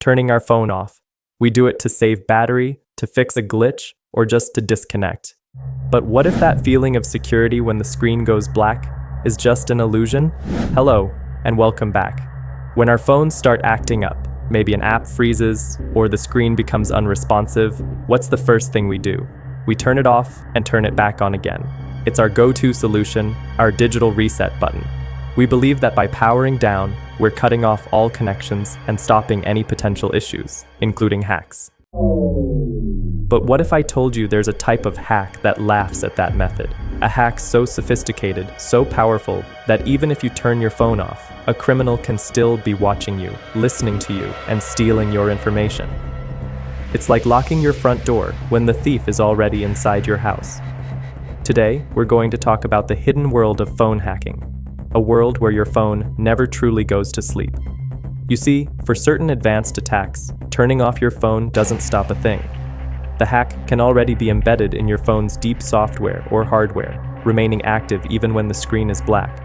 turning our phone off. We do it to save battery, to fix a glitch, or just to disconnect. But what if that feeling of security when the screen goes black is just an illusion? Hello, and welcome back. When our phones start acting up, maybe an app freezes, or the screen becomes unresponsive, what's the first thing we do? We turn it off and turn it back on again. It's our go-to solution, our digital reset button. We believe that by powering down, we're cutting off all connections and stopping any potential issues, including hacks. But what if I told you there's a type of hack that laughs at that method? A hack so sophisticated, so powerful, that even if you turn your phone off, a criminal can still be watching you, listening to you, and stealing your information. It's like locking your front door when the thief is already inside your house. Today, we're going to talk about the hidden world of phone hacking, a world where your phone never truly goes to sleep. You see, for certain advanced attacks, turning off your phone doesn't stop a thing. The hack can already be embedded in your phone's deep software or hardware, remaining active even when the screen is black.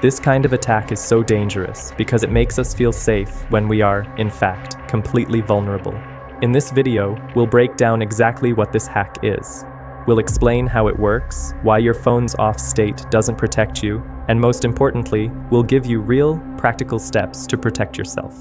This kind of attack is so dangerous because it makes us feel safe when we are, in fact, completely vulnerable. In this video, we'll break down exactly what this hack is. We'll explain how it works, why your phone's off state doesn't protect you, and most importantly, we'll give you real, practical steps to protect yourself.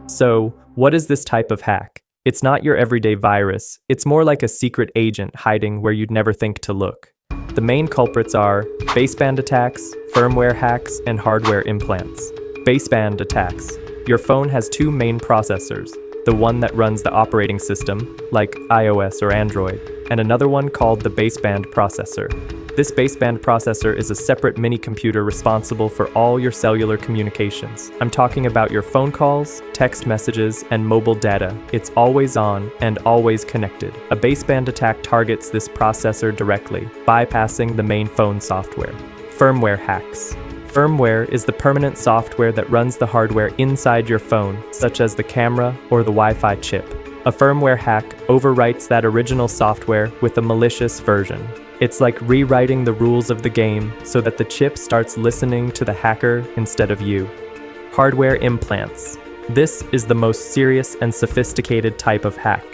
So, what is this type of hack? It's not your everyday virus, it's more like a secret agent hiding where you'd never think to look. The main culprits are baseband attacks, firmware hacks, and hardware implants. Baseband attacks. Your phone has two main processors, the one that runs the operating system, like iOS or Android, and another one called the baseband processor. This baseband processor is a separate mini-computer responsible for all your cellular communications. I'm talking about your phone calls, text messages, and mobile data. It's always on and always connected. A baseband attack targets this processor directly, bypassing the main phone software. Firmware hacks. Firmware is the permanent software that runs the hardware inside your phone, such as the camera or the Wi-Fi chip. A firmware hack overwrites that original software with a malicious version. It's like rewriting the rules of the game so that the chip starts listening to the hacker instead of you. Hardware implants. This is the most serious and sophisticated type of hack.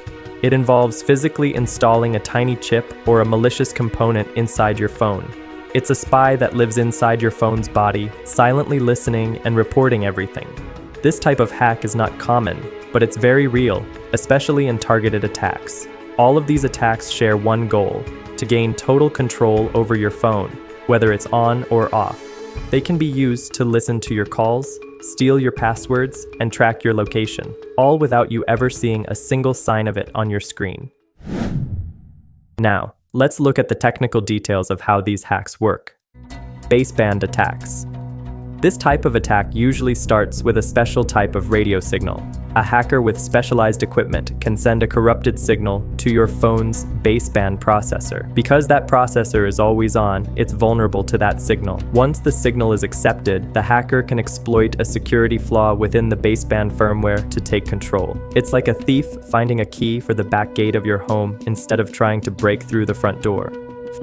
It involves physically installing a tiny chip or a malicious component inside your phone. It's a spy that lives inside your phone's body, silently listening and reporting everything. This type of hack is not common, but it's very real, especially in targeted attacks. All of these attacks share one goal: to gain total control over your phone, whether it's on or off. They can be used to listen to your calls, steal your passwords, and track your location, all without you ever seeing a single sign of it on your screen. Now, let's look at the technical details of how these hacks work. Baseband attacks. This type of attack usually starts with a special type of radio signal. A hacker with specialized equipment can send a corrupted signal to your phone's baseband processor. Because that processor is always on, it's vulnerable to that signal. Once the signal is accepted, the hacker can exploit a security flaw within the baseband firmware to take control. It's like a thief finding a key for the back gate of your home instead of trying to break through the front door.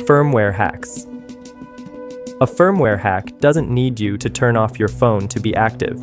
Firmware hacks. A firmware hack doesn't need you to turn off your phone to be active.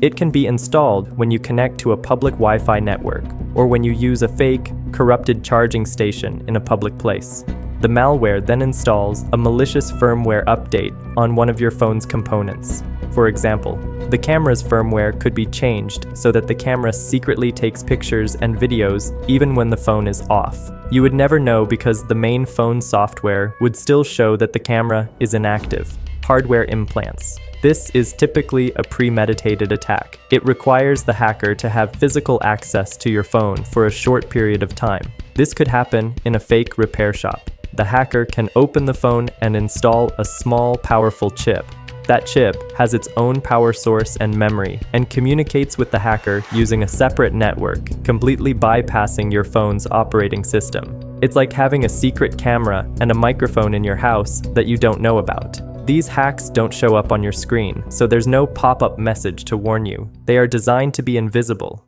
It can be installed when you connect to a public Wi-Fi network, or when you use a fake, corrupted charging station in a public place. The malware then installs a malicious firmware update on one of your phone's components. For example, the camera's firmware could be changed so that the camera secretly takes pictures and videos even when the phone is off. You would never know because the main phone software would still show that the camera is inactive. Hardware implants. This is typically a premeditated attack. It requires the hacker to have physical access to your phone for a short period of time. This could happen in a fake repair shop. The hacker can open the phone and install a small, powerful chip. That chip has its own power source and memory and communicates with the hacker using a separate network, completely bypassing your phone's operating system. It's like having a secret camera and a microphone in your house that you don't know about. These hacks don't show up on your screen, so there's no pop-up message to warn you. They are designed to be invisible.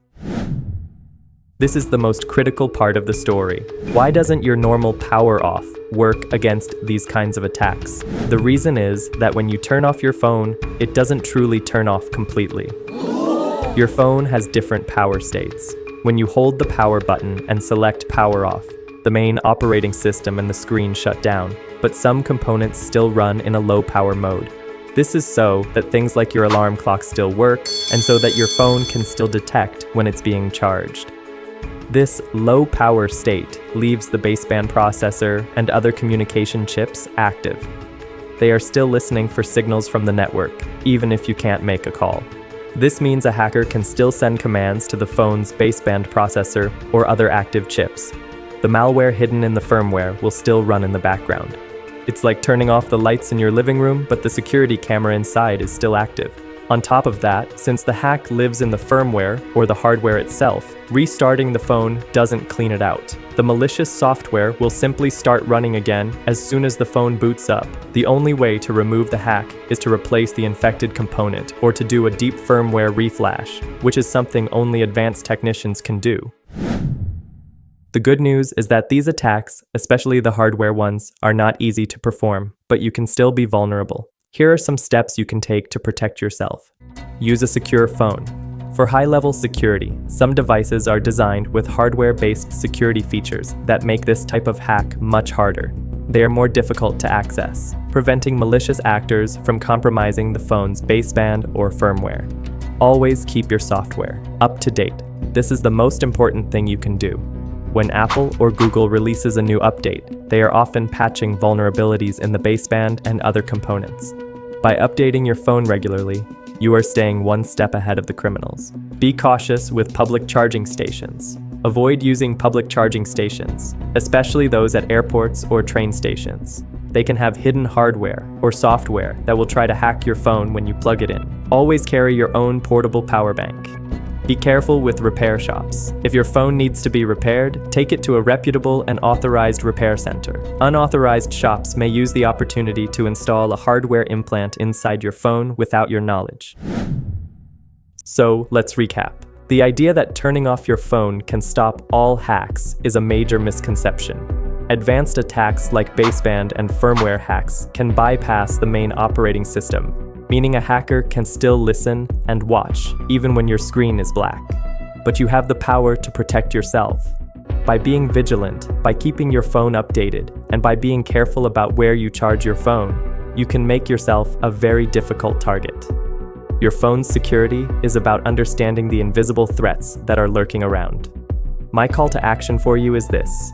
This is the most critical part of the story. Why doesn't your normal power off work against these kinds of attacks? The reason is that when you turn off your phone, it doesn't truly turn off completely. Your phone has different power states. When you hold the power button and select power off, the main operating system and the screen shut down, but some components still run in a low power mode. This is so that things like your alarm clock still work, and so that your phone can still detect when it's being charged. This low power state leaves the baseband processor and other communication chips active. They are still listening for signals from the network, even if you can't make a call. This means a hacker can still send commands to the phone's baseband processor or other active chips. The malware hidden in the firmware will still run in the background. It's like turning off the lights in your living room, but the security camera inside is still active. On top of that, since the hack lives in the firmware or the hardware itself, restarting the phone doesn't clean it out. The malicious software will simply start running again as soon as the phone boots up. The only way to remove the hack is to replace the infected component or to do a deep firmware reflash, which is something only advanced technicians can do. The good news is that these attacks, especially the hardware ones, are not easy to perform, but you can still be vulnerable. Here are some steps you can take to protect yourself. Use a secure phone. For high-level security, some devices are designed with hardware-based security features that make this type of hack much harder. They are more difficult to access, preventing malicious actors from compromising the phone's baseband or firmware. Always keep your software up to date. This is the most important thing you can do. When Apple or Google releases a new update, they are often patching vulnerabilities in the baseband and other components. By updating your phone regularly, you are staying one step ahead of the criminals. Be cautious with public charging stations. Avoid using public charging stations, especially those at airports or train stations. They can have hidden hardware or software that will try to hack your phone when you plug it in. Always carry your own portable power bank. Be careful with repair shops. If your phone needs to be repaired, take it to a reputable and authorized repair center. Unauthorized shops may use the opportunity to install a hardware implant inside your phone without your knowledge. So, let's recap. The idea that turning off your phone can stop all hacks is a major misconception. Advanced attacks like baseband and firmware hacks can bypass the main operating system, meaning a hacker can still listen and watch even when your screen is black. But you have the power to protect yourself. By being vigilant, by keeping your phone updated, and by being careful about where you charge your phone, you can make yourself a very difficult target. Your phone's security is about understanding the invisible threats that are lurking around. My call to action for you is this.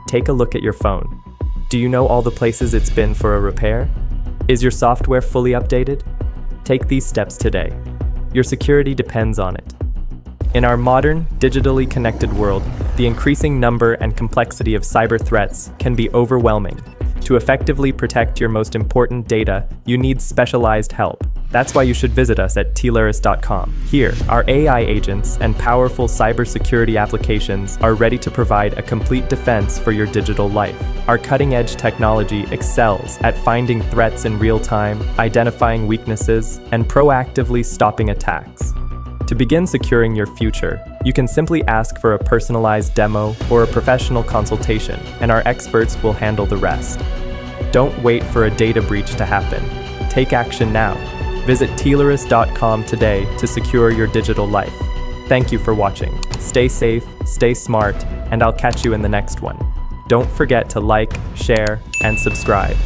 Take a look at your phone. Do you know all the places it's been for a repair? Is your software fully updated? Take these steps today. Your security depends on it. In our modern, digitally connected world, the increasing number and complexity of cyber threats can be overwhelming. To effectively protect your most important data, you need specialized help. That's why you should visit us at Tileris.com. Here, our AI agents and powerful cybersecurity applications are ready to provide a complete defense for your digital life. Our cutting-edge technology excels at finding threats in real time, identifying weaknesses, and proactively stopping attacks. To begin securing your future, you can simply ask for a personalized demo or a professional consultation, and our experts will handle the rest. Don't wait for a data breach to happen. Take action now. Visit Tileris.com today to secure your digital life. Thank you for watching. Stay safe, stay smart, and I'll catch you in the next one. Don't forget to like, share, and subscribe.